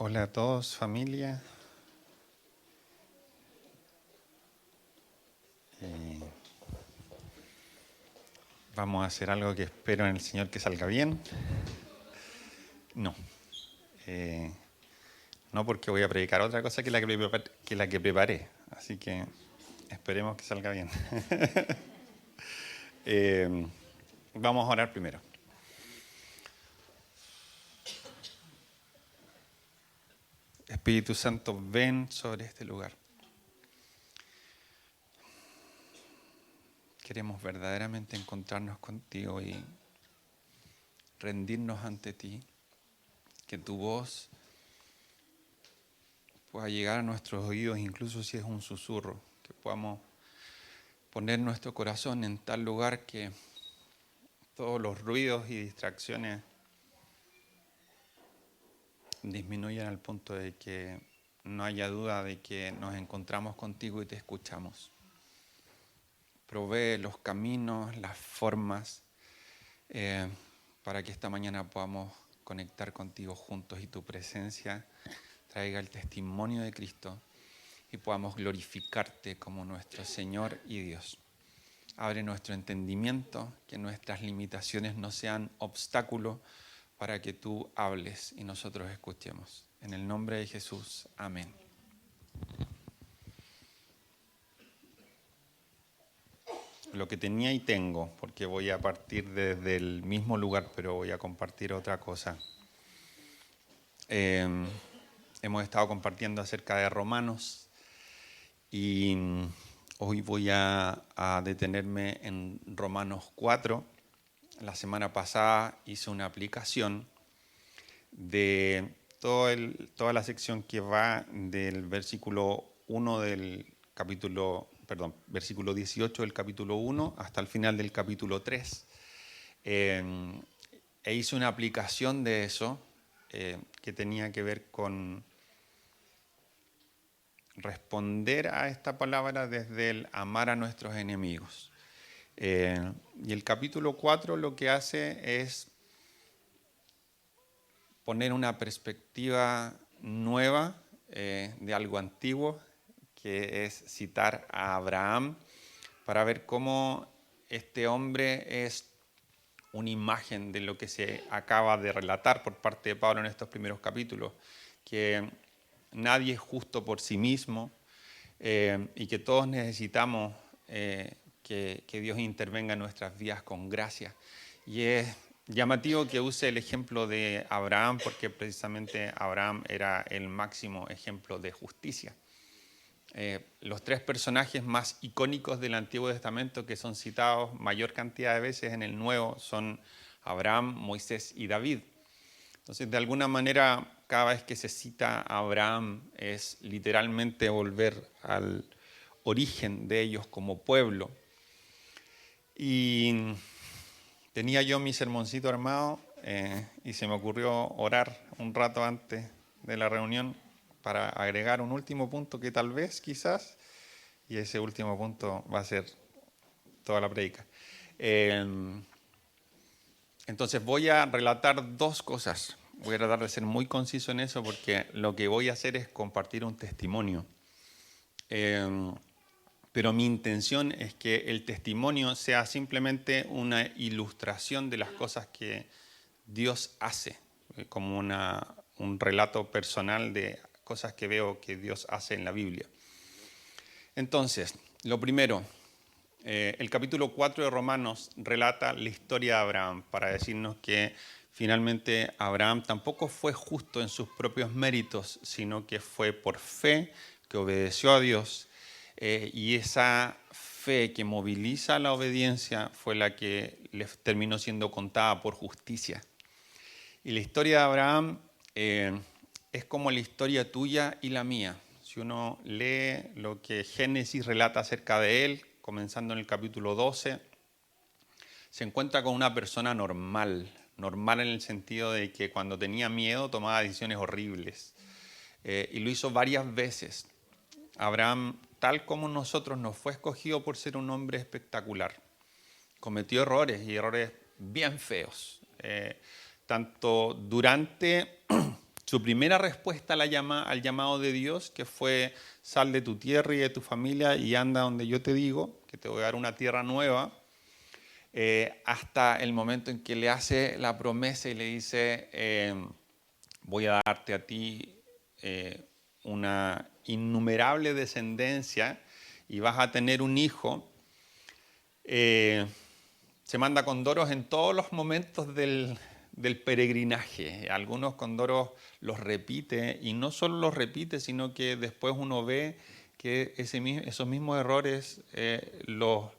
Hola a todos, familia. Vamos a hacer algo que espero en el Señor que salga bien. No. No porque voy a predicar otra cosa que la que preparé. Así que esperemos que salga bien. Vamos a orar primero. Espíritu Santo, ven sobre este lugar. Queremos verdaderamente encontrarnos contigo y rendirnos ante ti. Que tu voz pueda llegar a nuestros oídos, incluso si es un susurro. Que podamos poner nuestro corazón en tal lugar que todos los ruidos y distracciones disminuyan al punto de que no haya duda de que nos encontramos contigo y te escuchamos. Provee los caminos, las formas, para que esta mañana podamos conectar contigo juntos y tu presencia traiga el testimonio de Cristo y podamos glorificarte como nuestro Señor y Dios. Abre nuestro entendimiento, que nuestras limitaciones no sean obstáculo para que tú hables y nosotros escuchemos. En el nombre de Jesús, amén. Lo que tenía y tengo, porque voy a partir desde el mismo lugar, pero voy a compartir otra cosa. Hemos estado compartiendo acerca de Romanos y hoy voy a detenerme en Romanos 4. La semana pasada hice una aplicación de toda la sección que va del versículo 1 del versículo 18 del capítulo 1 hasta el final del capítulo 3. E hice una aplicación de eso que tenía que ver con responder a esta palabra desde el amar a nuestros enemigos. Y el capítulo 4 lo que hace es poner una perspectiva nueva de algo antiguo, que es citar a Abraham para ver cómo este hombre es una imagen de lo que se acaba de relatar por parte de Pablo en estos primeros capítulos, que nadie es justo por sí mismo y que todos necesitamos que Dios intervenga en nuestras vidas con gracia. Y es llamativo que use el ejemplo de Abraham, porque precisamente Abraham era el máximo ejemplo de justicia. Los tres personajes más icónicos del Antiguo Testamento que son citados mayor cantidad de veces en el Nuevo son Abraham, Moisés y David. Entonces, de alguna manera, cada vez que se cita a Abraham es literalmente volver al origen de ellos como pueblo. Y tenía yo mi sermoncito armado y se me ocurrió orar un rato antes de la reunión para agregar un último punto que tal vez, quizás, y ese último punto va a ser toda la prédica. Entonces voy a relatar dos cosas. Voy a tratar de ser muy conciso en eso porque lo que voy a hacer es compartir un testimonio. Pero mi intención es que el testimonio sea simplemente una ilustración de las cosas que Dios hace, como un relato personal de cosas que veo que Dios hace en la Biblia. Entonces, lo primero, el capítulo 4 de Romanos relata la historia de Abraham para decirnos que finalmente Abraham tampoco fue justo en sus propios méritos, sino que fue por fe que obedeció a Dios. Y esa fe que moviliza la obediencia fue la que le terminó siendo contada por justicia. Y la historia de Abraham es como la historia tuya y la mía. Si uno lee lo que Génesis relata acerca de él, comenzando en el capítulo 12, se encuentra con una persona normal en el sentido de que cuando tenía miedo tomaba decisiones horribles. Y lo hizo varias veces. Abraham, tal como nosotros, no fue escogido por ser un hombre espectacular. Cometió errores y errores bien feos. Tanto durante su primera respuesta al llamado de Dios, que fue: sal de tu tierra y de tu familia y anda donde yo te digo, que te voy a dar una tierra nueva, hasta el momento en que le hace la promesa y le dice: voy a darte a ti una innumerable descendencia y vas a tener un hijo. Se manda condoros en todos los momentos del peregrinaje. Algunos condoros los repite, y no solo los repite, sino que después uno ve que esos mismos errores los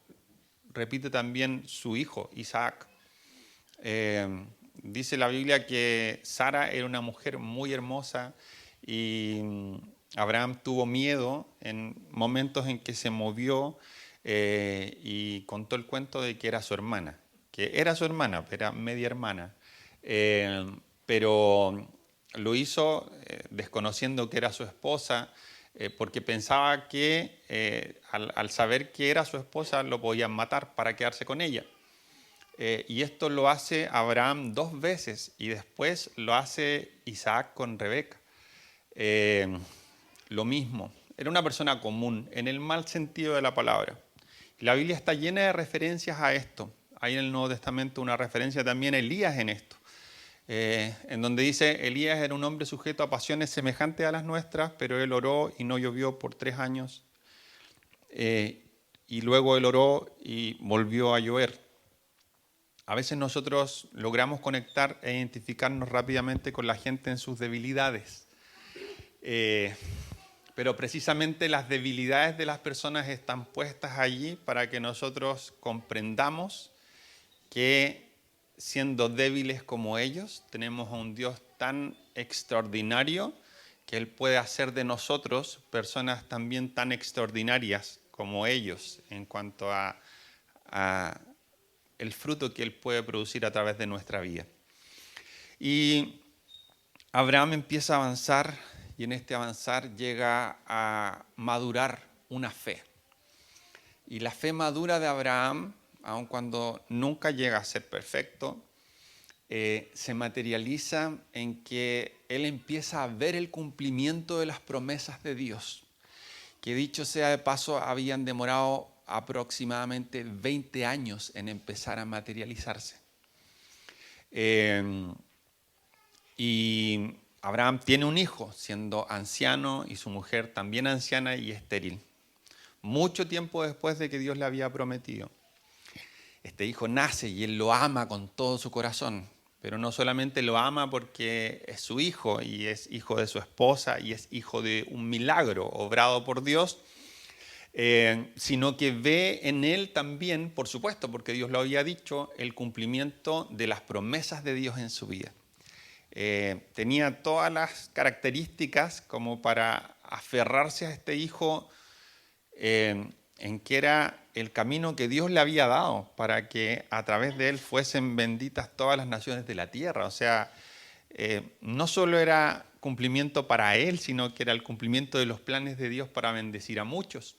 repite también su hijo, Isaac. Dice la Biblia que Sara era una mujer muy hermosa y Abraham tuvo miedo en momentos en que se movió y contó el cuento de que era su hermana, era media hermana, pero lo hizo desconociendo que era su esposa, porque pensaba que al saber que era su esposa lo podían matar para quedarse con ella. Y esto lo hace Abraham 2 veces y después lo hace Isaac con Rebeca. Lo mismo, era una persona común, en el mal sentido de la palabra. La Biblia está llena de referencias a esto. Hay en el Nuevo Testamento una referencia también a Elías en esto, en donde dice: Elías era un hombre sujeto a pasiones semejantes a las nuestras, pero él oró y no llovió por 3 años. Y luego él oró y volvió a llover. A veces nosotros logramos conectar e identificarnos rápidamente con la gente en sus debilidades. Pero precisamente las debilidades de las personas están puestas allí para que nosotros comprendamos que, siendo débiles como ellos, tenemos a un Dios tan extraordinario que Él puede hacer de nosotros personas también tan extraordinarias como ellos en cuanto a el fruto que Él puede producir a través de nuestra vida. Y Abraham empieza a avanzar, y en este avanzar llega a madurar una fe. Y la fe madura de Abraham, aun cuando nunca llega a ser perfecto, se materializa en que él empieza a ver el cumplimiento de las promesas de Dios, que, dicho sea de paso, habían demorado aproximadamente 20 años en empezar a materializarse. Y Abraham tiene un hijo, siendo anciano, y su mujer también anciana y estéril, mucho tiempo después de que Dios le había prometido. Este hijo nace y él lo ama con todo su corazón, pero no solamente lo ama porque es su hijo y es hijo de su esposa y es hijo de un milagro obrado por Dios, sino que ve en él también, por supuesto, porque Dios lo había dicho, el cumplimiento de las promesas de Dios en su vida. Tenía todas las características como para aferrarse a este hijo, en que era el camino que Dios le había dado para que a través de él fuesen benditas todas las naciones de la tierra. O sea, no solo era cumplimiento para él, sino que era el cumplimiento de los planes de Dios para bendecir a muchos.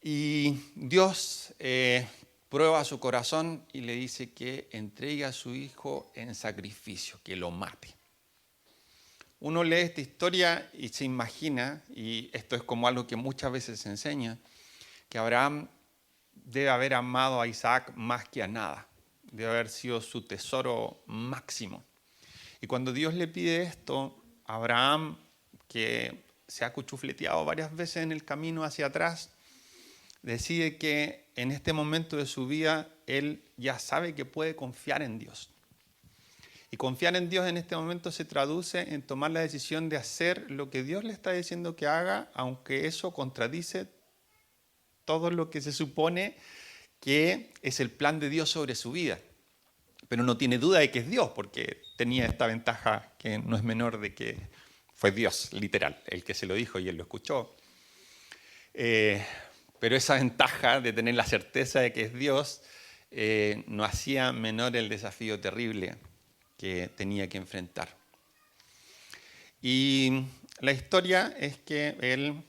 Y Dios prueba su corazón y le dice que entregue a su hijo en sacrificio, que lo mate. Uno lee esta historia y se imagina, y esto es como algo que muchas veces se enseña, que Abraham debe haber amado a Isaac más que a nada, debe haber sido su tesoro máximo. Y cuando Dios le pide esto, Abraham, que se ha cuchufleteado varias veces en el camino hacia atrás, decide que en este momento de su vida él ya sabe que puede confiar en Dios. Y confiar en Dios en este momento se traduce en tomar la decisión de hacer lo que Dios le está diciendo que haga, aunque eso contradice todo lo que se supone que es el plan de Dios sobre su vida. Pero no tiene duda de que es Dios, porque tenía esta ventaja que no es menor de que fue Dios, literal, el que se lo dijo y él lo escuchó. Pero esa ventaja de tener la certeza de que es Dios no hacía menor el desafío terrible que tenía que enfrentar. Y la historia es que él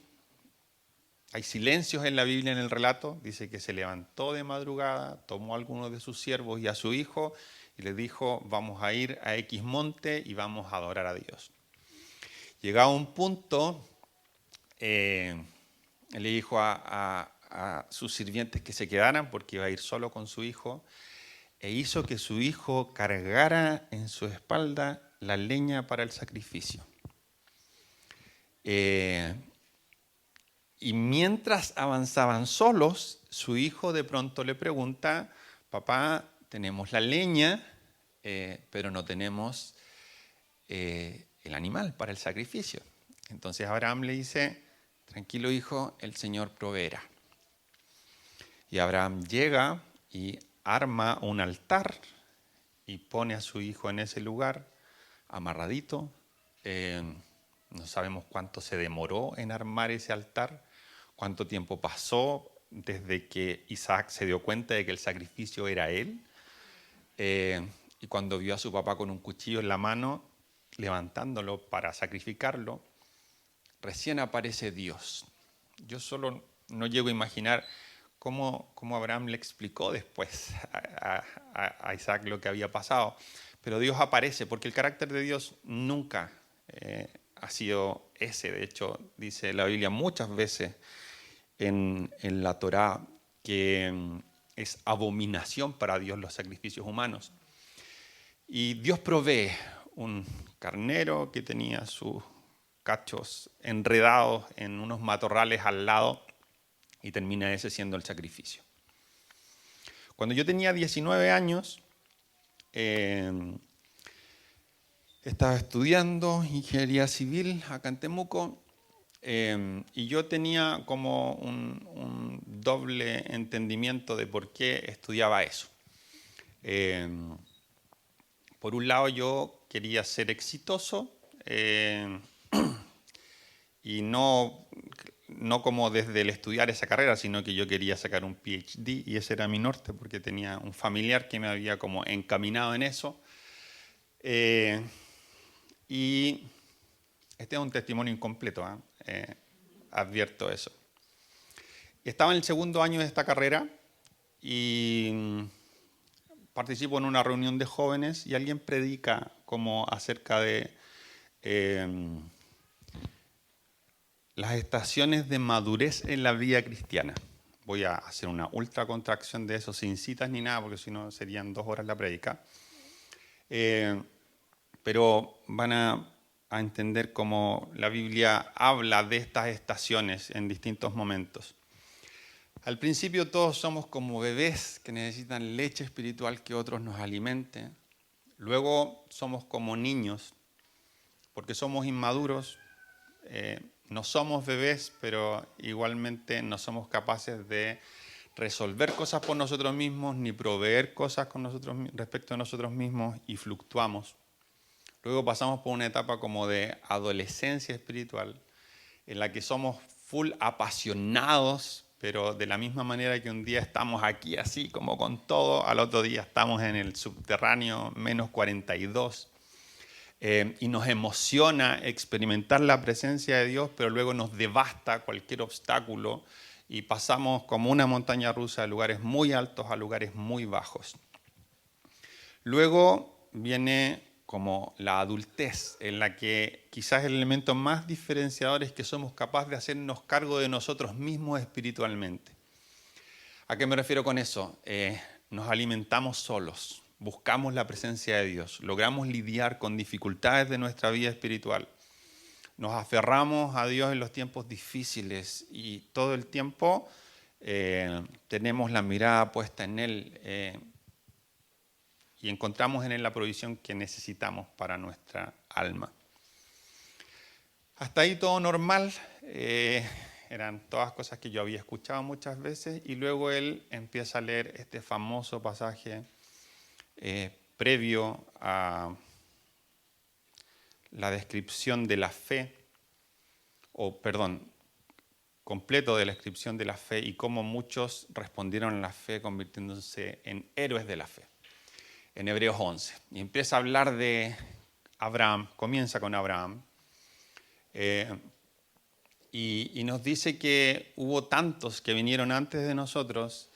hay silencios en la Biblia en el relato. Dice que se levantó de madrugada, tomó a algunos de sus siervos y a su hijo y les dijo, vamos a ir a X monte y vamos a adorar a Dios. Llegado a un punto, le dijo a sus sirvientes que se quedaran porque iba a ir solo con su hijo, e hizo que su hijo cargara en su espalda la leña para el sacrificio. Y mientras avanzaban solos, su hijo de pronto le pregunta, papá, tenemos la leña, pero no tenemos el animal para el sacrificio. Entonces Abraham le dice, tranquilo hijo, el Señor proveerá. Y Abraham llega y arma un altar y pone a su hijo en ese lugar, amarradito. No sabemos cuánto se demoró en armar ese altar, cuánto tiempo pasó desde que Isaac se dio cuenta de que el sacrificio era él. Y cuando vio a su papá con un cuchillo en la mano, levantándolo para sacrificarlo, recién aparece Dios. Yo solo no llego a imaginar cómo Abraham le explicó después a Isaac lo que había pasado. Pero Dios aparece, porque el carácter de Dios nunca ha sido ese. De hecho, dice la Biblia muchas veces en la Torá que es abominación para Dios los sacrificios humanos. Y Dios provee un carnero que tenía sus cachos enredados en unos matorrales al lado y termina ese siendo el sacrificio. Cuando yo tenía 19 años, estaba estudiando ingeniería civil acá en Temuco y yo tenía como un doble entendimiento de por qué estudiaba eso. Por un lado yo quería ser exitoso y no como desde el estudiar esa carrera, sino que yo quería sacar un PhD y ese era mi norte porque tenía un familiar que me había como encaminado en eso. Y este es un testimonio incompleto, advierto eso. Estaba en el segundo año de esta carrera y participo en una reunión de jóvenes y alguien predica como acerca de las estaciones de madurez en la vida cristiana. Voy a hacer una ultra contracción de eso sin citas ni nada, porque si no serían 2 horas la prédica. Pero van a entender cómo la Biblia habla de estas estaciones en distintos momentos. Al principio todos somos como bebés que necesitan leche espiritual que otros nos alimenten. Luego somos como niños, porque somos inmaduros. No somos bebés, pero igualmente no somos capaces de resolver cosas por nosotros mismos, ni proveer cosas con nosotros, respecto a nosotros mismos, y fluctuamos. Luego pasamos por una etapa como de adolescencia espiritual, en la que somos full apasionados, pero de la misma manera que un día estamos aquí así como con todo, al otro día estamos en el subterráneo menos 42. Y nos emociona experimentar la presencia de Dios, pero luego nos devasta cualquier obstáculo y pasamos como una montaña rusa de lugares muy altos a lugares muy bajos. Luego viene como la adultez, en la que quizás el elemento más diferenciador es que somos capaces de hacernos cargo de nosotros mismos espiritualmente. ¿A qué me refiero con eso? Nos alimentamos solos. Buscamos la presencia de Dios, logramos lidiar con dificultades de nuestra vida espiritual, nos aferramos a Dios en los tiempos difíciles y todo el tiempo tenemos la mirada puesta en Él y encontramos en Él la provisión que necesitamos para nuestra alma. Hasta ahí todo normal, eran todas cosas que yo había escuchado muchas veces y luego él empieza a leer este famoso pasaje previo a la descripción de la fe, completo de la descripción de la fe y cómo muchos respondieron a la fe convirtiéndose en héroes de la fe, en Hebreos 11. Y empieza a hablar de Abraham, comienza con Abraham, Y nos dice que hubo tantos que vinieron antes de nosotros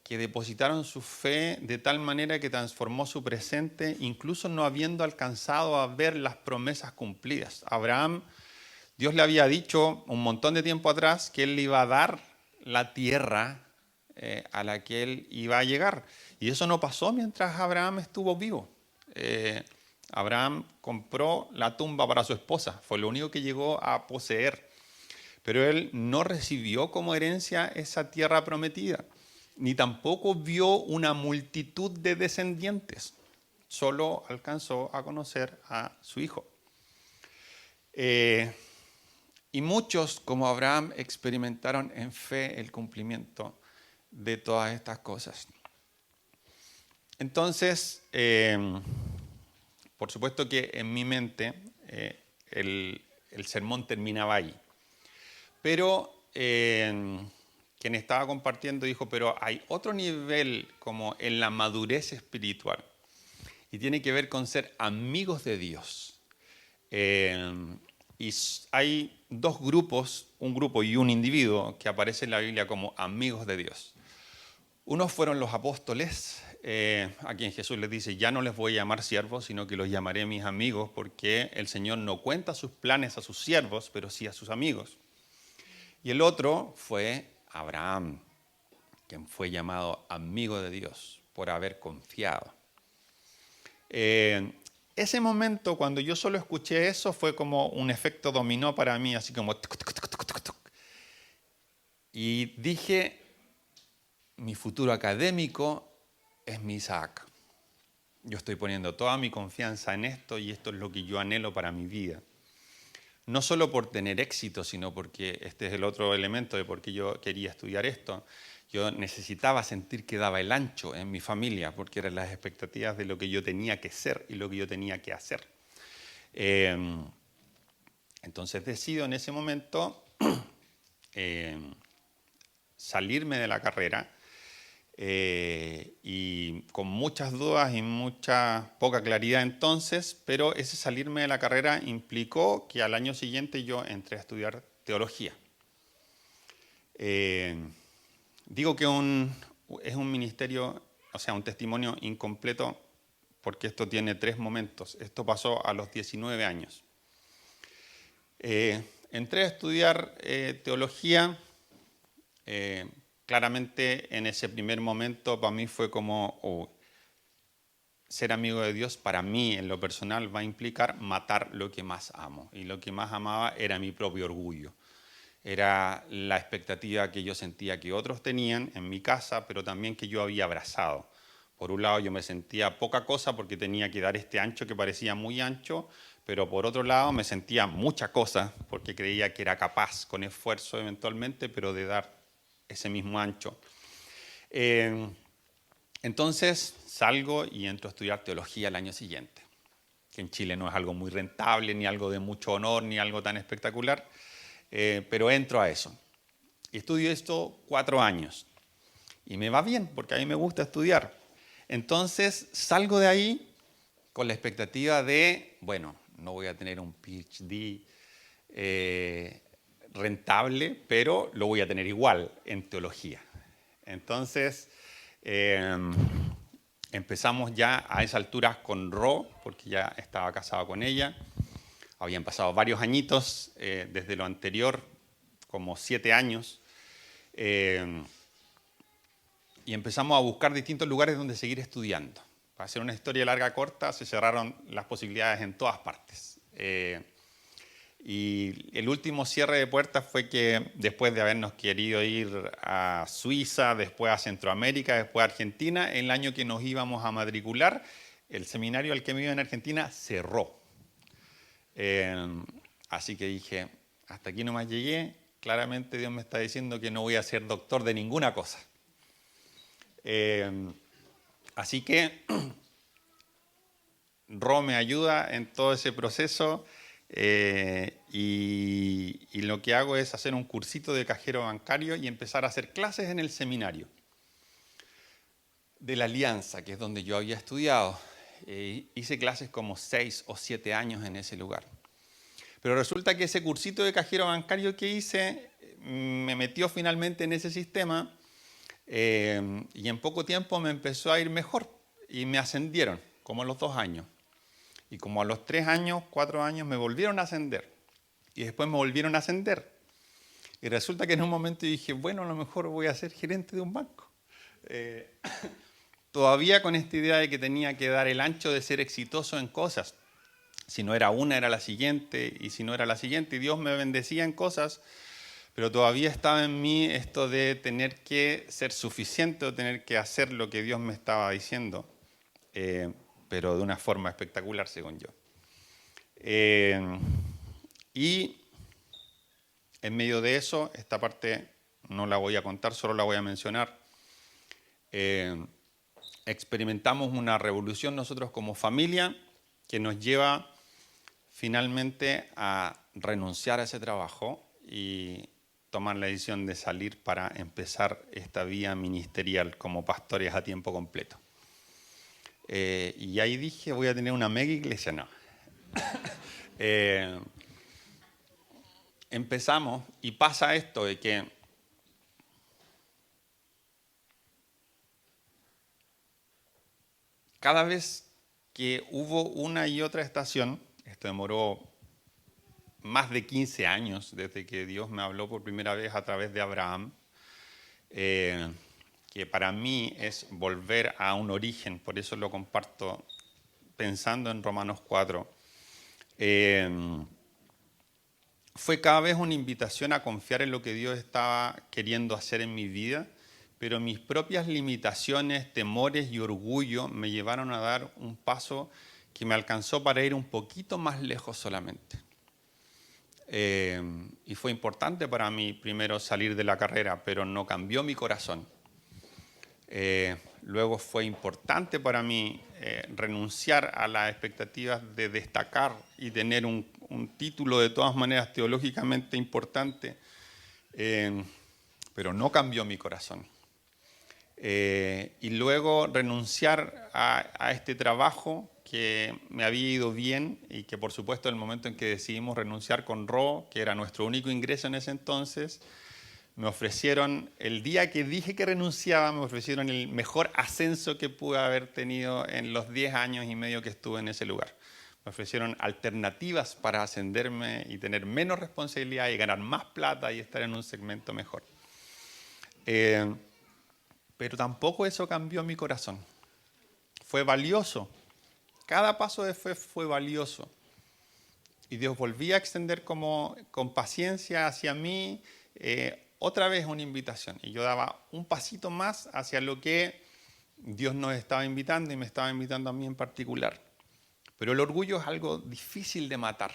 que depositaron su fe de tal manera que transformó su presente, incluso no habiendo alcanzado a ver las promesas cumplidas. Abraham, Dios le había dicho un montón de tiempo atrás que él le iba a dar la tierra a la que él iba a llegar. Y eso no pasó mientras Abraham estuvo vivo. Abraham compró la tumba para su esposa, fue lo único que llegó a poseer. Pero él no recibió como herencia esa tierra prometida, ni tampoco vio una multitud de descendientes. Solo alcanzó a conocer a su hijo. Y muchos, como Abraham, experimentaron en fe el cumplimiento de todas estas cosas. Entonces, por supuesto que en mi mente el sermón terminaba ahí. Pero quien estaba compartiendo dijo, pero hay otro nivel como en la madurez espiritual y tiene que ver con ser amigos de Dios. Y hay dos grupos, un grupo y un individuo que aparecen en la Biblia como amigos de Dios. Unos fueron los apóstoles, a quien Jesús les dice, ya no les voy a llamar siervos, sino que los llamaré mis amigos, porque el Señor no cuenta sus planes a sus siervos, pero sí a sus amigos. Y el otro fue Abraham, quien fue llamado amigo de Dios por haber confiado. Ese momento, cuando yo solo escuché eso, fue como un efecto dominó para mí, así como... Tuc, tuc, tuc, tuc, tuc. Y dije, mi futuro académico es mi Isaac. Yo estoy poniendo toda mi confianza en esto y esto es lo que yo anhelo para mi vida. No solo por tener éxito, sino porque este es el otro elemento de por qué yo quería estudiar esto. Yo necesitaba sentir que daba el ancho en mi familia, porque eran las expectativas de lo que yo tenía que ser y lo que yo tenía que hacer. Entonces decido en ese momento salirme de la carrera y con muchas dudas y poca claridad entonces, pero ese salirme de la carrera implicó que al año siguiente yo entré a estudiar teología. Digo que es un ministerio, o sea, un testimonio incompleto, porque esto tiene 3 momentos. Esto pasó a los 19 años. Entré a estudiar teología. Claramente en ese primer momento para mí fue como ser amigo de Dios para mí en lo personal va a implicar matar lo que más amo. Y lo que más amaba era mi propio orgullo. Era la expectativa que yo sentía que otros tenían en mi casa, pero también que yo había abrazado. Por un lado yo me sentía poca cosa porque tenía que dar este ancho que parecía muy ancho, pero por otro lado me sentía mucha cosa porque creía que era capaz, con esfuerzo eventualmente, pero de dar ese mismo ancho. Entonces salgo y entro a estudiar teología el año siguiente, que en Chile no es algo muy rentable, ni algo de mucho honor, ni algo tan espectacular, pero entro a eso. Y estudio esto 4 años. Y me va bien, porque a mí me gusta estudiar. Entonces salgo de ahí con la expectativa de, bueno, no voy a tener un PhD rentable, pero lo voy a tener igual en teología. Entonces, empezamos ya a esa altura con Ro, porque ya estaba casado con ella. Habían pasado varios añitos desde lo anterior, como 7 años. Y empezamos a buscar distintos lugares donde seguir estudiando. Para hacer una historia larga corta, se cerraron las posibilidades en todas partes. Y el último cierre de puertas fue que después de habernos querido ir a Suiza, después a Centroamérica, después a Argentina, el año que nos íbamos a matricular, el seminario al que me iba en Argentina cerró. Así que dije, hasta aquí nomás llegué, claramente Dios me está diciendo que no voy a ser doctor de ninguna cosa. Así que Ro me ayuda en todo ese proceso. Y lo que hago es hacer un cursito de cajero bancario y empezar a hacer clases en el seminario de la Alianza, que es donde yo había estudiado. Hice clases como 6 o 7 años en ese lugar. Pero resulta que ese cursito de cajero bancario que hice me metió finalmente en ese sistema y en poco tiempo me empezó a ir mejor y me ascendieron, como a los 2 años. Y como a los 3 años, 4 años me volvieron a ascender y después me volvieron a ascender. Y resulta que en un momento dije, bueno, a lo mejor voy a ser gerente de un banco. Todavía con esta idea de que tenía que dar el ancho de ser exitoso en cosas. Si no era una, era la siguiente, y si no era la siguiente, y Dios me bendecía en cosas, pero todavía estaba en mí esto de tener que ser suficiente o tener que hacer lo que Dios me estaba diciendo, pero de una forma espectacular, según yo. Y en medio de eso, esta parte no la voy a contar, solo la voy a mencionar. Experimentamos una revolución nosotros como familia que nos lleva finalmente a renunciar a ese trabajo y tomar la decisión de salir para empezar esta vía ministerial como pastores a tiempo completo. Y ahí dije, voy a tener una mega iglesia, no. Empezamos y pasa esto de que cada vez que hubo una y otra estación, esto demoró más de 15 años desde que Dios me habló por primera vez a través de Abraham, que para mí es volver a un origen, por eso lo comparto pensando en Romanos 4. Fue cada vez una invitación a confiar en lo que Dios estaba queriendo hacer en mi vida, pero mis propias limitaciones, temores y orgullo me llevaron a dar un paso que me alcanzó para ir un poquito más lejos solamente. Y fue importante para mí primero salir de la carrera, pero no cambió mi corazón. Luego fue importante para mí renunciar a las expectativas de destacar y tener un título de todas maneras teológicamente importante, pero no cambió mi corazón. Y luego renunciar a este trabajo que me había ido bien y que por supuesto en el momento en que decidimos renunciar con Ro, que era nuestro único ingreso en ese entonces, me ofrecieron, el día que dije que renunciaba, me ofrecieron el mejor ascenso que pude haber tenido en los 10 años y medio que estuve en ese lugar. Me ofrecieron alternativas para ascenderme y tener menos responsabilidad y ganar más plata y estar en un segmento mejor. Pero tampoco eso cambió mi corazón. Fue valioso. Cada paso de fe fue valioso. Y Dios volvía a extender con paciencia hacia mí otra vez una invitación. Y yo daba un pasito más hacia lo que Dios nos estaba invitando y me estaba invitando a mí en particular. Pero el orgullo es algo difícil de matar.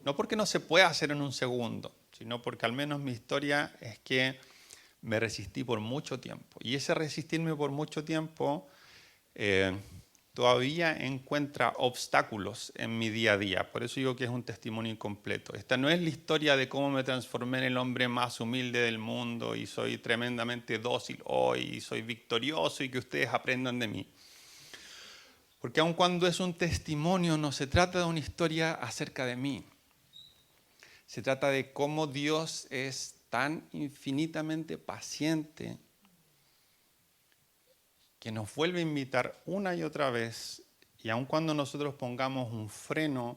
No porque no se pueda hacer en un segundo, sino porque al menos mi historia es que me resistí por mucho tiempo. Y ese resistirme por mucho tiempo todavía encuentra obstáculos en mi día a día. Por eso digo que es un testimonio incompleto. Esta no es la historia de cómo me transformé en el hombre más humilde del mundo y soy tremendamente dócil hoy y soy victorioso y que ustedes aprendan de mí. Porque aun cuando es un testimonio, no se trata de una historia acerca de mí. Se trata de cómo Dios es tan infinitamente paciente que nos vuelve a invitar una y otra vez, y aun cuando nosotros pongamos un freno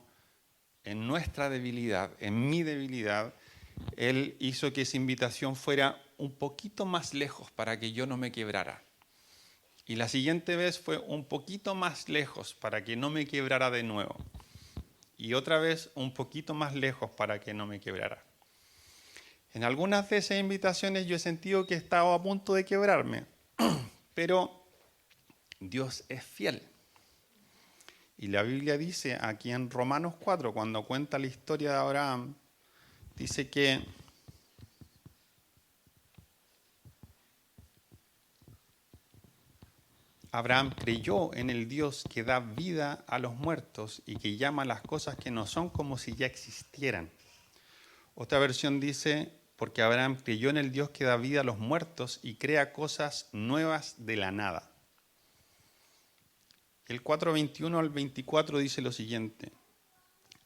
en nuestra debilidad, en mi debilidad, Él hizo que esa invitación fuera un poquito más lejos para que yo no me quebrara. Y la siguiente vez fue un poquito más lejos para que no me quebrara de nuevo. Y otra vez un poquito más lejos para que no me quebrara. En algunas de esas invitaciones yo he sentido que he estado a punto de quebrarme, pero Dios es fiel. Y la Biblia dice aquí en Romanos 4, cuando cuenta la historia de Abraham, dice que Abraham creyó en el Dios que da vida a los muertos y que llama las cosas que no son como si ya existieran. Otra versión dice, porque Abraham creyó en el Dios que da vida a los muertos y crea cosas nuevas de la nada. El 4:21 al 24 dice lo siguiente.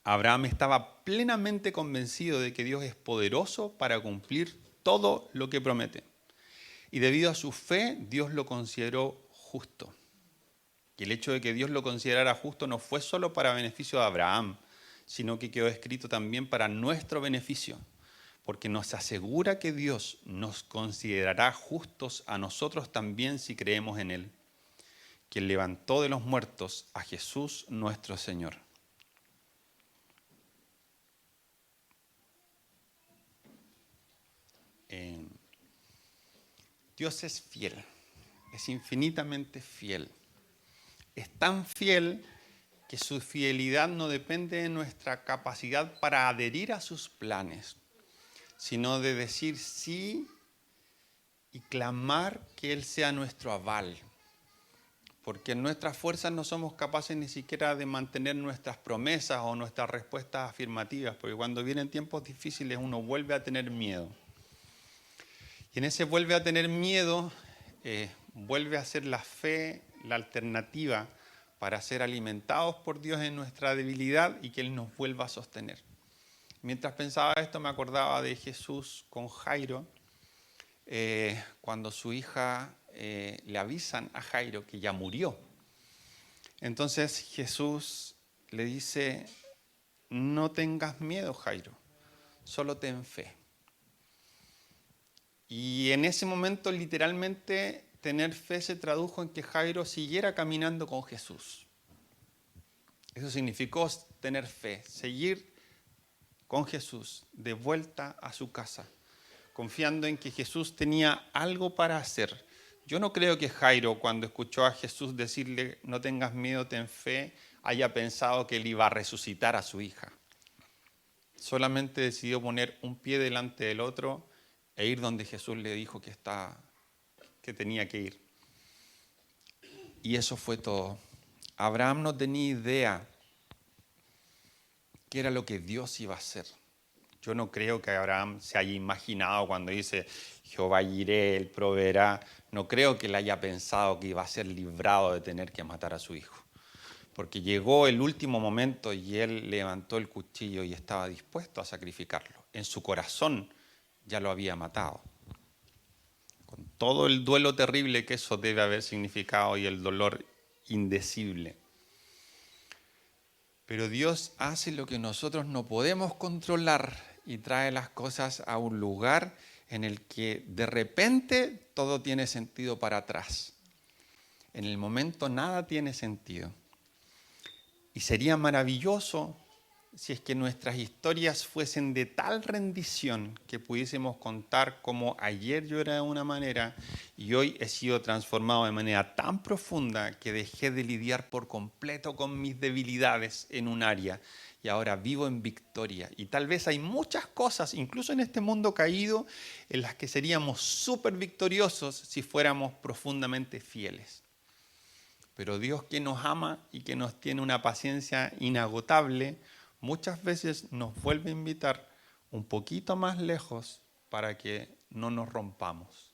Abraham estaba plenamente convencido de que Dios es poderoso para cumplir todo lo que promete. Y debido a su fe, Dios lo consideró justo. Y el hecho de que Dios lo considerara justo no fue solo para beneficio de Abraham, sino que quedó escrito también para nuestro beneficio, porque nos asegura que Dios nos considerará justos a nosotros también si creemos en Él, quien levantó de los muertos a Jesús nuestro Señor. Dios es fiel, es infinitamente fiel. Es tan fiel que su fidelidad no depende de nuestra capacidad para adherir a sus planes, sino de decir sí y clamar que Él sea nuestro aval. Porque en nuestras fuerzas no somos capaces ni siquiera de mantener nuestras promesas o nuestras respuestas afirmativas, porque cuando vienen tiempos difíciles uno vuelve a tener miedo. Y en ese vuelve a tener miedo, vuelve a ser la fe, la alternativa para ser alimentados por Dios en nuestra debilidad y que Él nos vuelva a sostener. Mientras pensaba esto me acordaba de Jesús con Jairo, cuando su hija le avisan a Jairo que ya murió. Entonces Jesús le dice, no tengas miedo, Jairo, solo ten fe. Y en ese momento literalmente tener fe se tradujo en que Jairo siguiera caminando con Jesús. Eso significó tener fe, seguir con Jesús de vuelta a su casa, confiando en que Jesús tenía algo para hacer. Yo no creo que Jairo, cuando escuchó a Jesús decirle, no tengas miedo, ten fe, haya pensado que él iba a resucitar a su hija. Solamente decidió poner un pie delante del otro e ir donde Jesús le dijo que tenía que ir. Y eso fue todo. Abraham no tenía idea qué era lo que Dios iba a hacer. Yo no creo que Abraham se haya imaginado cuando dice Jehová iré, él proveerá. No creo que él haya pensado que iba a ser librado de tener que matar a su hijo. Porque llegó el último momento y él levantó el cuchillo y estaba dispuesto a sacrificarlo. En su corazón ya lo había matado. Con todo el duelo terrible que eso debe haber significado y el dolor indecible. Pero Dios hace lo que nosotros no podemos controlar y trae las cosas a un lugar en el que de repente todo tiene sentido para atrás. En el momento nada tiene sentido. Y sería maravilloso si es que nuestras historias fuesen de tal rendición que pudiésemos contar como ayer yo era de una manera y hoy he sido transformado de manera tan profunda que dejé de lidiar por completo con mis debilidades en un área y ahora vivo en victoria. Y tal vez hay muchas cosas, incluso en este mundo caído, en las que seríamos súper victoriosos si fuéramos profundamente fieles. Pero Dios, que nos ama y que nos tiene una paciencia inagotable, muchas veces nos vuelve a invitar un poquito más lejos para que no nos rompamos.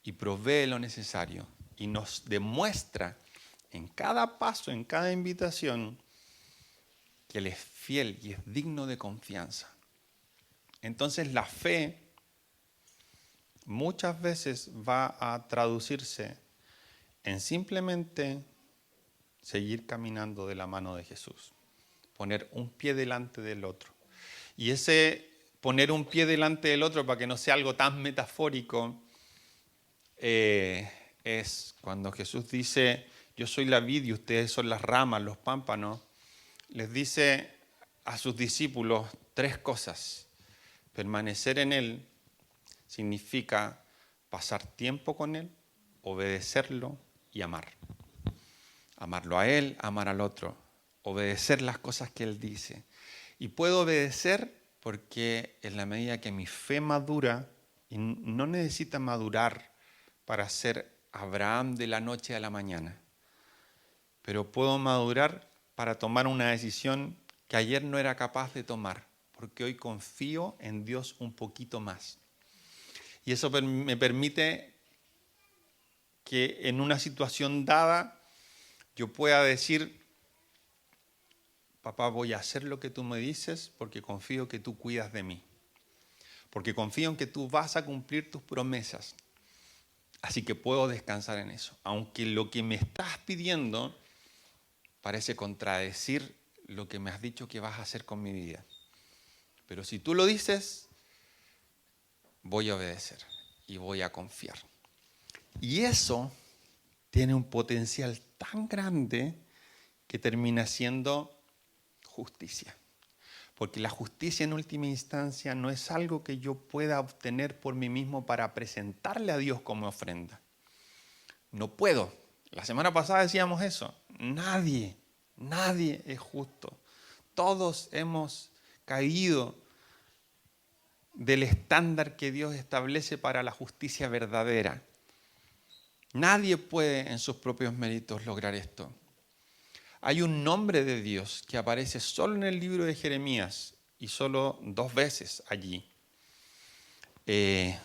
Y provee lo necesario y nos demuestra en cada paso, en cada invitación, que Él es fiel y es digno de confianza. Entonces la fe muchas veces va a traducirse en simplemente seguir caminando de la mano de Jesús. Poner un pie delante del otro. Y ese poner un pie delante del otro, para que no sea algo tan metafórico, es cuando Jesús dice, yo soy la vid y ustedes son las ramas, los pámpanos. Les dice a sus discípulos 3 cosas. Permanecer en Él significa pasar tiempo con Él, obedecerlo y amar. Amarlo a Él, amar al otro. Obedecer las cosas que Él dice. Y puedo obedecer porque en la medida que mi fe madura, y no necesita madurar para ser Abraham de la noche a la mañana, pero puedo madurar para tomar una decisión que ayer no era capaz de tomar, porque hoy confío en Dios un poquito más. Y eso me permite que en una situación dada yo pueda decir, papá, voy a hacer lo que tú me dices porque confío que tú cuidas de mí. Porque confío en que tú vas a cumplir tus promesas. Así que puedo descansar en eso. Aunque lo que me estás pidiendo parece contradecir lo que me has dicho que vas a hacer con mi vida. Pero si tú lo dices, voy a obedecer y voy a confiar. Y eso tiene un potencial tan grande que termina siendo justicia. Porque la justicia en última instancia no es algo que yo pueda obtener por mí mismo para presentarle a Dios como ofrenda. No puedo. La semana pasada decíamos eso. Nadie es justo. Todos hemos caído del estándar que Dios establece para la justicia verdadera. Nadie puede en sus propios méritos lograr esto. Hay un nombre de Dios que aparece solo en el libro de Jeremías y solo 2 veces allí, que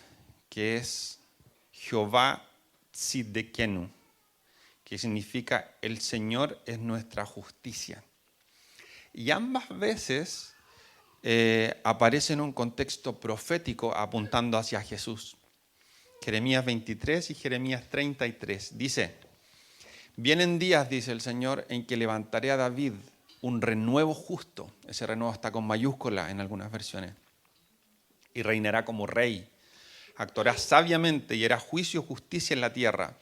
es Jehová Tzidkenu, que significa el Señor es nuestra justicia. Y ambas veces aparece en un contexto profético apuntando hacia Jesús. Jeremías 23 y Jeremías 33 dice: vienen días, dice el Señor, en que levantaré a David un renuevo justo. Ese renuevo está con mayúscula en algunas versiones. Y reinará como rey. Actuará sabiamente y hará juicio y justicia en la tierra.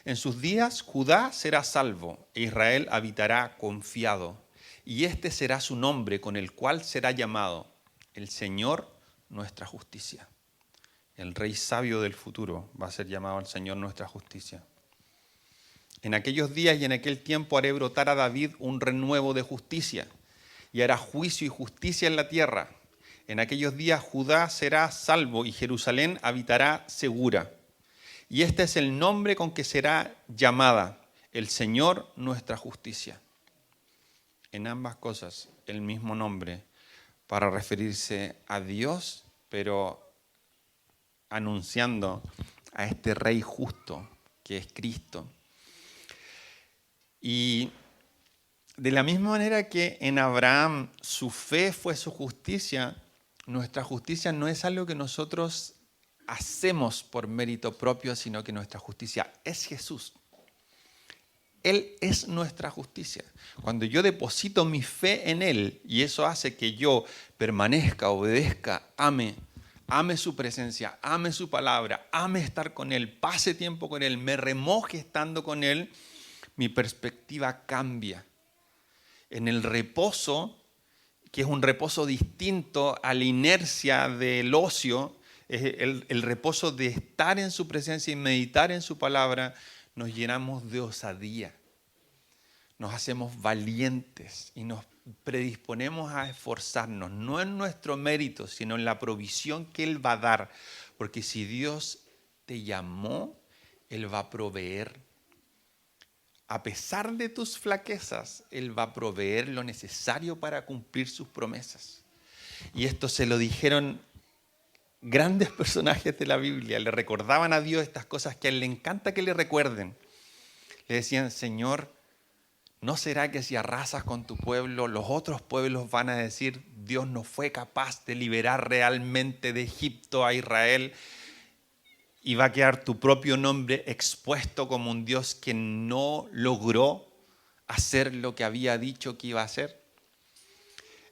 En sus días Judá será salvo e Israel habitará confiado. Y este será su nombre con el cual será llamado el Señor nuestra justicia. El rey sabio del futuro va a ser llamado el Señor nuestra justicia. En aquellos días y en aquel tiempo haré brotar a David un renuevo de justicia y hará juicio y justicia en la tierra. En aquellos días Judá será salvo y Jerusalén habitará segura. Y este es el nombre con que será llamada, el Señor nuestra justicia. En ambas cosas el mismo nombre para referirse a Dios, pero anunciando a este Rey justo que es Cristo. Y de la misma manera que en Abraham su fe fue su justicia, nuestra justicia no es algo que nosotros hacemos por mérito propio, sino que nuestra justicia es Jesús. Él es nuestra justicia. Cuando yo deposito mi fe en Él, y eso hace que yo permanezca, obedezca, ame su presencia, ame su palabra, ame estar con Él, pase tiempo con Él, me remoje estando con Él, mi perspectiva cambia. En el reposo, que es un reposo distinto a la inercia del ocio, es el reposo de estar en su presencia y meditar en su palabra, nos llenamos de osadía, nos hacemos valientes y nos predisponemos a esforzarnos, no en nuestro mérito, sino en la provisión que Él va a dar. Porque si Dios te llamó, Él va a proveer. A pesar de tus flaquezas, Él va a proveer lo necesario para cumplir sus promesas. Y esto se lo dijeron grandes personajes de la Biblia, le recordaban a Dios estas cosas que a Él le encanta que le recuerden. Le decían: Señor, ¿no será que si arrasas con tu pueblo, los otros pueblos van a decir: Dios no fue capaz de liberar realmente de Egipto a Israel? Y va a quedar tu propio nombre expuesto como un Dios que no logró hacer lo que había dicho que iba a hacer.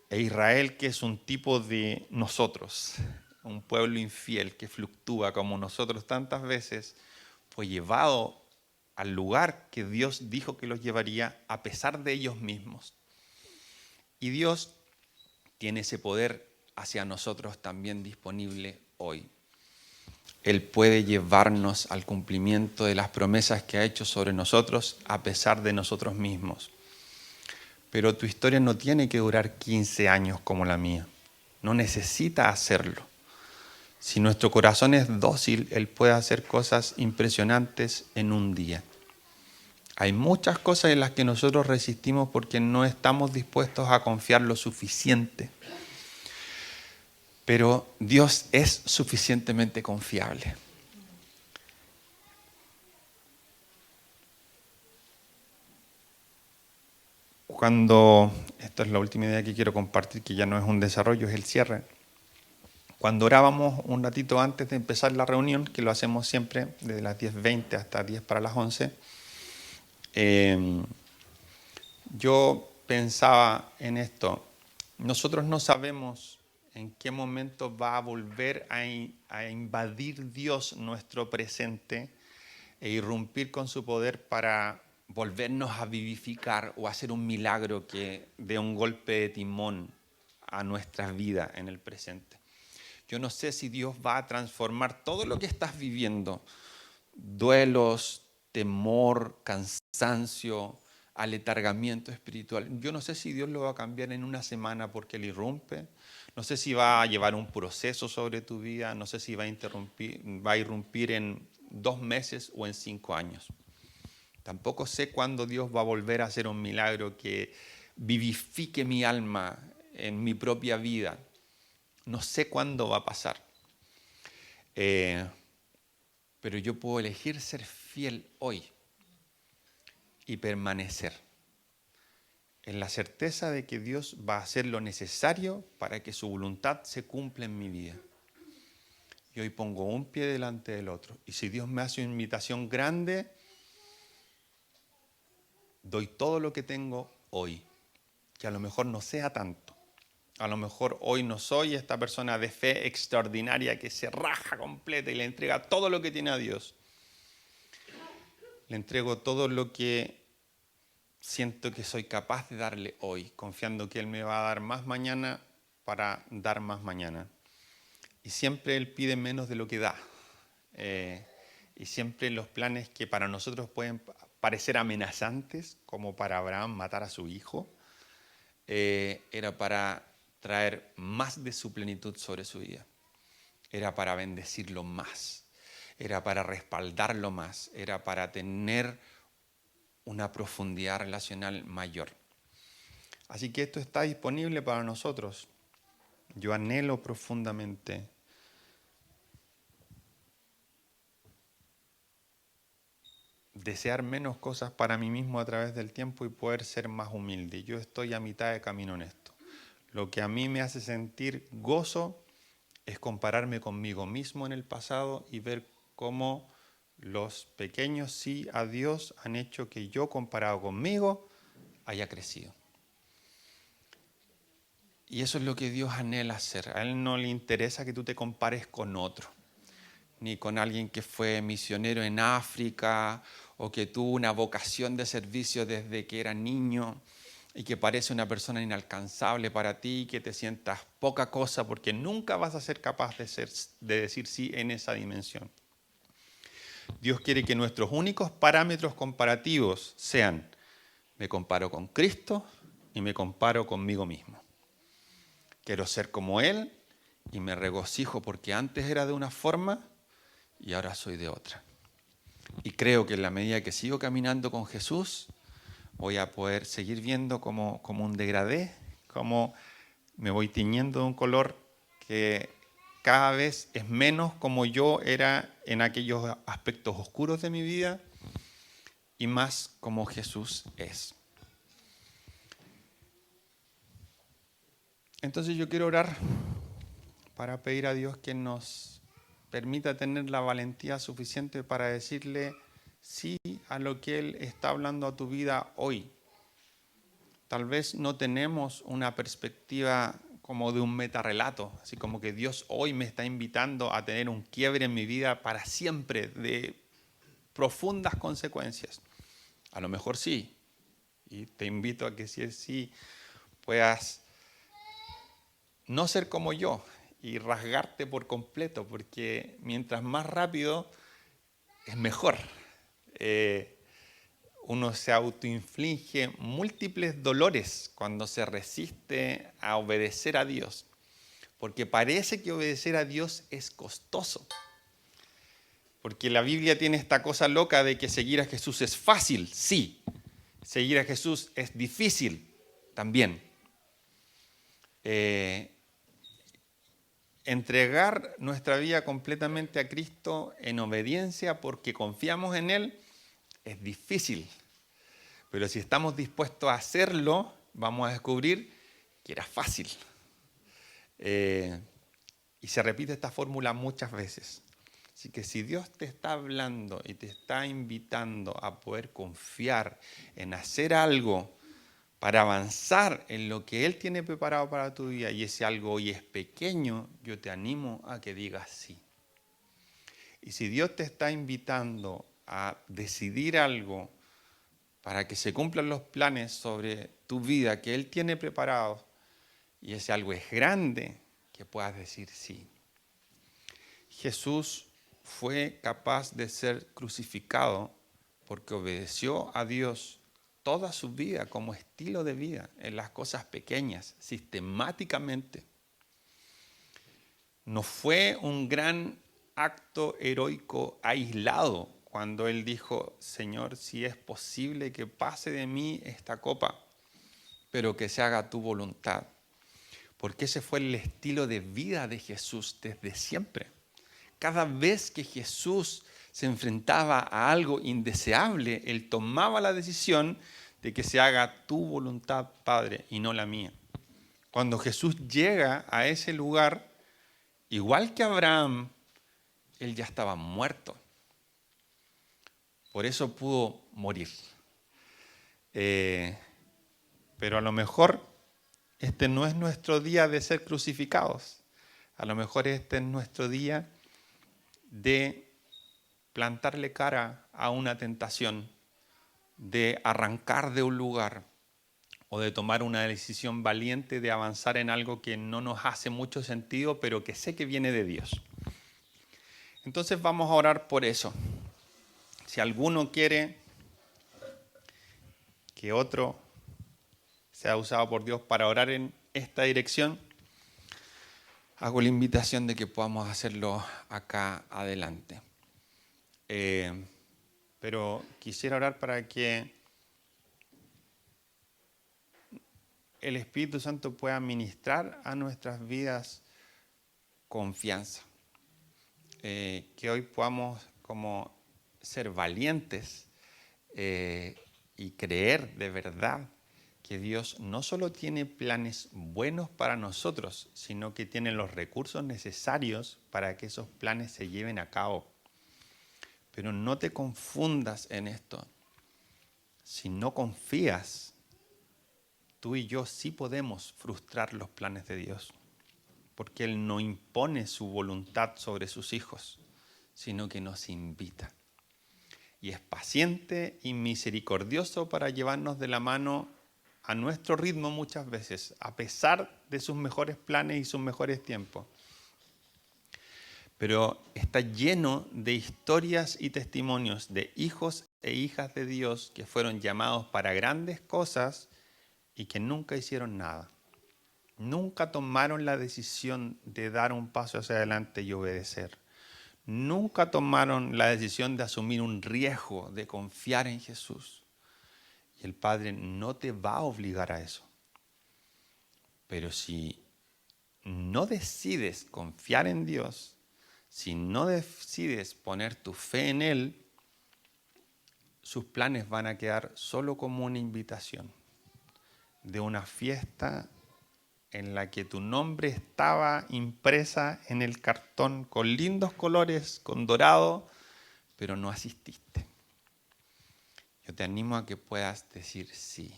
E Israel, que es un tipo de nosotros, un pueblo infiel que fluctúa como nosotros tantas veces, fue llevado al lugar que Dios dijo que los llevaría a pesar de ellos mismos. Y Dios tiene ese poder hacia nosotros también disponible hoy. Él puede llevarnos al cumplimiento de las promesas que ha hecho sobre nosotros a pesar de nosotros mismos. Pero tu historia no tiene que durar 15 años como la mía. No necesita hacerlo. Si nuestro corazón es dócil, Él puede hacer cosas impresionantes en un día. Hay muchas cosas en las que nosotros resistimos porque no estamos dispuestos a confiar lo suficiente. Pero Dios es suficientemente confiable. Cuando esto es la última idea que quiero compartir, que ya no es un desarrollo, es el cierre. Cuando orábamos un ratito antes de empezar la reunión, que lo hacemos siempre desde las 10:20 hasta 10 para las 11, yo pensaba en esto. Nosotros no sabemos en qué momento va a volver a invadir Dios nuestro presente e irrumpir con su poder para volvernos a vivificar o hacer un milagro que dé un golpe de timón a nuestras vidas en el presente. Yo no sé si Dios va a transformar todo lo que estás viviendo, duelos, temor, cansancio, aletargamiento espiritual. Yo no sé si Dios lo va a cambiar en una semana porque Él irrumpe. No sé si va a llevar un proceso sobre tu vida. No sé si va a irrumpir en 2 meses o en 5 años. Tampoco sé cuándo Dios va a volver a hacer un milagro que vivifique mi alma en mi propia vida. No sé cuándo va a pasar. Pero yo puedo elegir ser fiel hoy y permanecer en la certeza de que Dios va a hacer lo necesario para que su voluntad se cumpla en mi vida. Y hoy pongo un pie delante del otro. Y si Dios me hace una invitación grande, doy todo lo que tengo hoy, que a lo mejor no sea tanto. A lo mejor hoy no soy esta persona de fe extraordinaria que se raja completa y le entrega todo lo que tiene a Dios. Le entrego todo lo que siento que soy capaz de darle hoy, confiando que Él me va a dar más mañana para dar más mañana. Y siempre Él pide menos de lo que da. Y siempre los planes que para nosotros pueden parecer amenazantes, como para Abraham matar a su hijo, era para traer más de su plenitud sobre su vida. Era para bendecirlo más. Era para respaldarlo más. Era para tener una profundidad relacional mayor. Así que esto está disponible para nosotros. Yo anhelo profundamente desear menos cosas para mí mismo a través del tiempo y poder ser más humilde. Yo estoy a mitad de camino en esto. Lo que a mí me hace sentir gozo es compararme conmigo mismo en el pasado y ver cómo los pequeños sí a Dios han hecho que yo, comparado conmigo, haya crecido. Y eso es lo que Dios anhela hacer. A Él no le interesa que tú te compares con otro, ni con alguien que fue misionero en África o que tuvo una vocación de servicio desde que era niño y que parece una persona inalcanzable para ti, que te sientas poca cosa porque nunca vas a ser capaz de decir sí en esa dimensión. Dios quiere que nuestros únicos parámetros comparativos sean: me comparo con Cristo y me comparo conmigo mismo. Quiero ser como Él y me regocijo porque antes era de una forma y ahora soy de otra. Y creo que en la medida que sigo caminando con Jesús, voy a poder seguir viendo como un degradé, como me voy tiñendo de un color que cada vez es menos como yo era en aquellos aspectos oscuros de mi vida y más como Jesús es. Entonces yo quiero orar para pedir a Dios que nos permita tener la valentía suficiente para decirle sí a lo que Él está hablando a tu vida hoy. Tal vez no tenemos una perspectiva como de un metarrelato, así como que Dios hoy me está invitando a tener un quiebre en mi vida para siempre, de profundas consecuencias. A lo mejor sí, y te invito a que si es sí, puedas no ser como yo y rasgarte por completo, porque mientras más rápido es mejor. Uno se autoinflige múltiples dolores cuando se resiste a obedecer a Dios, porque parece que obedecer a Dios es costoso. Porque la Biblia tiene esta cosa loca de que seguir a Jesús es fácil, sí. Seguir a Jesús es difícil, también. Entregar nuestra vida completamente a Cristo en obediencia porque confiamos en Él es difícil. Pero si estamos dispuestos a hacerlo, vamos a descubrir que era fácil. Y se repite esta fórmula muchas veces. Así que si Dios te está hablando y te está invitando a poder confiar en hacer algo para avanzar en lo que Él tiene preparado para tu vida, y ese algo hoy es pequeño, yo te animo a que digas sí. Y si Dios te está invitando a decidir algo para que se cumplan los planes sobre tu vida que Él tiene preparado, y ese algo es grande, que puedas decir sí. Jesús fue capaz de ser crucificado porque obedeció a Dios toda su vida como estilo de vida en las cosas pequeñas, sistemáticamente. No fue un gran acto heroico aislado cuando Él dijo, Señor, si es posible que pase de mí esta copa, pero que se haga tu voluntad. Porque ese fue el estilo de vida de Jesús desde siempre. Cada vez que Jesús se enfrentaba a algo indeseable, Él tomaba la decisión de que se haga tu voluntad, Padre, y no la mía. Cuando Jesús llega a ese lugar, igual que Abraham, Él ya estaba muerto. Por eso pudo morir. Pero a lo mejor este no es nuestro día de ser crucificados. A lo mejor este es nuestro día de plantarle cara a una tentación, de arrancar de un lugar o de tomar una decisión valiente de avanzar en algo que no nos hace mucho sentido, pero que sé que viene de Dios. Entonces vamos a orar por eso. Si alguno quiere que otro sea usado por Dios para orar en esta dirección, hago la invitación de que podamos hacerlo acá adelante. Pero quisiera orar para que el Espíritu Santo pueda ministrar a nuestras vidas confianza. Que hoy podamos como ser valientes y creer de verdad que Dios no solo tiene planes buenos para nosotros, sino que tiene los recursos necesarios para que esos planes se lleven a cabo. Pero no te confundas en esto. Si no confías, tú y yo sí podemos frustrar los planes de Dios, porque Él no impone su voluntad sobre sus hijos, sino que nos invita. Y es paciente y misericordioso para llevarnos de la mano a nuestro ritmo muchas veces, a pesar de sus mejores planes y sus mejores tiempos. Pero está lleno de historias y testimonios de hijos e hijas de Dios que fueron llamados para grandes cosas y que nunca hicieron nada. Nunca tomaron la decisión de dar un paso hacia adelante y obedecer. Nunca tomaron la decisión de asumir un riesgo, de confiar en Jesús. Y el Padre no te va a obligar a eso. Pero si no decides confiar en Dios, si no decides poner tu fe en Él, sus planes van a quedar solo como una invitación de una fiesta en la que tu nombre estaba impresa en el cartón con lindos colores, con dorado, pero no asististe. Yo te animo a que puedas decir sí.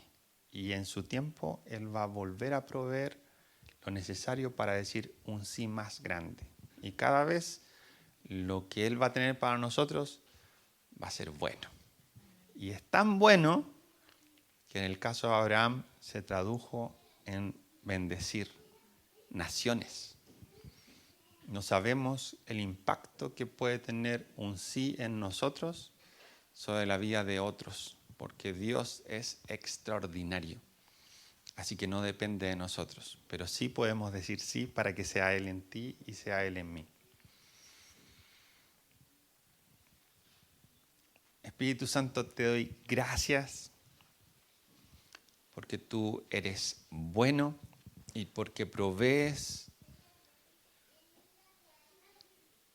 Y en su tiempo Él va a volver a proveer lo necesario para decir un sí más grande. Y cada vez lo que Él va a tener para nosotros va a ser bueno. Y es tan bueno que en el caso de Abraham se tradujo en bendecir naciones. No sabemos el impacto que puede tener un sí en nosotros sobre la vida de otros, porque Dios es extraordinario. Así que no depende de nosotros, pero sí podemos decir sí para que sea Él en ti y sea Él en mí. Espíritu Santo, te doy gracias porque tú eres bueno y porque provees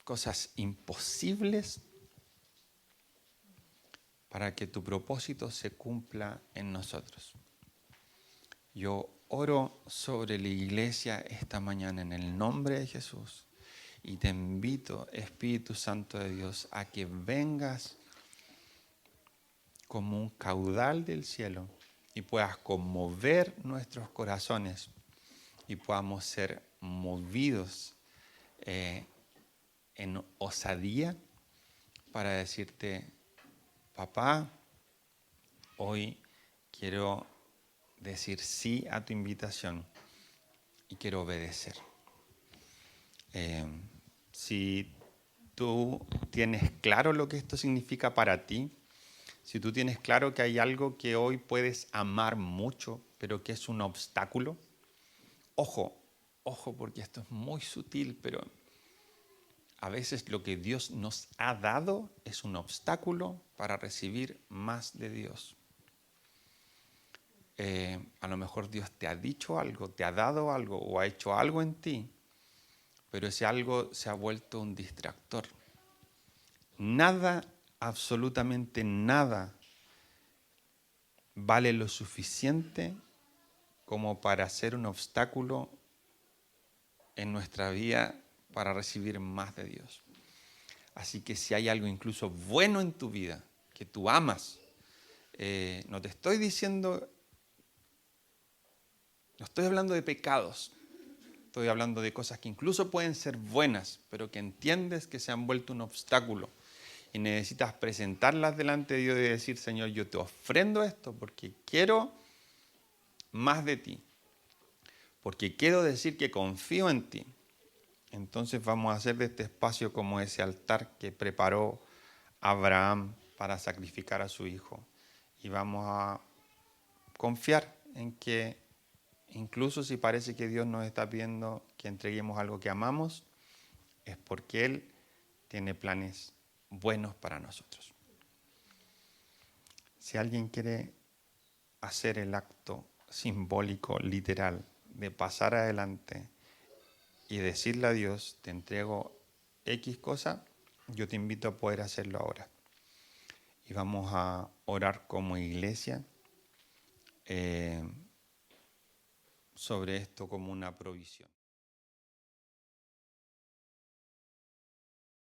cosas imposibles para que tu propósito se cumpla en nosotros. Yo oro sobre la iglesia esta mañana en el nombre de Jesús y te invito, Espíritu Santo de Dios, a que vengas como un caudal del cielo y puedas conmover nuestros corazones y podamos ser movidos en osadía para decirte, papá, hoy quiero decir sí a tu invitación y quiero obedecer. Si tú tienes claro lo que esto significa para ti, si tú tienes claro que hay algo que hoy puedes amar mucho, pero que es un obstáculo, ojo, porque esto es muy sutil, pero a veces lo que Dios nos ha dado es un obstáculo para recibir más de Dios. A lo mejor Dios te ha dicho algo, te ha dado algo o ha hecho algo en ti, pero ese algo se ha vuelto un distractor. Nada, absolutamente nada, vale lo suficiente como para ser un obstáculo en nuestra vida para recibir más de Dios. Así que si hay algo incluso bueno en tu vida, que tú amas, no te estoy diciendo, no estoy hablando de pecados, estoy hablando de cosas que incluso pueden ser buenas, pero que entiendes que se han vuelto un obstáculo y necesitas presentarlas delante de Dios y decir, Señor, yo te ofrendo esto porque quiero más de ti, porque quiero decir que confío en ti. Entonces vamos a hacer de este espacio como ese altar que preparó Abraham para sacrificar a su hijo. Y vamos a confiar en que incluso si parece que Dios nos está pidiendo que entreguemos algo que amamos, es porque Él tiene planes buenos para nosotros. Si alguien quiere hacer el acto simbólico, literal, de pasar adelante y decirle a Dios, te entrego X cosa, yo te invito a poder hacerlo ahora. Y vamos a orar como iglesia sobre esto como una provisión.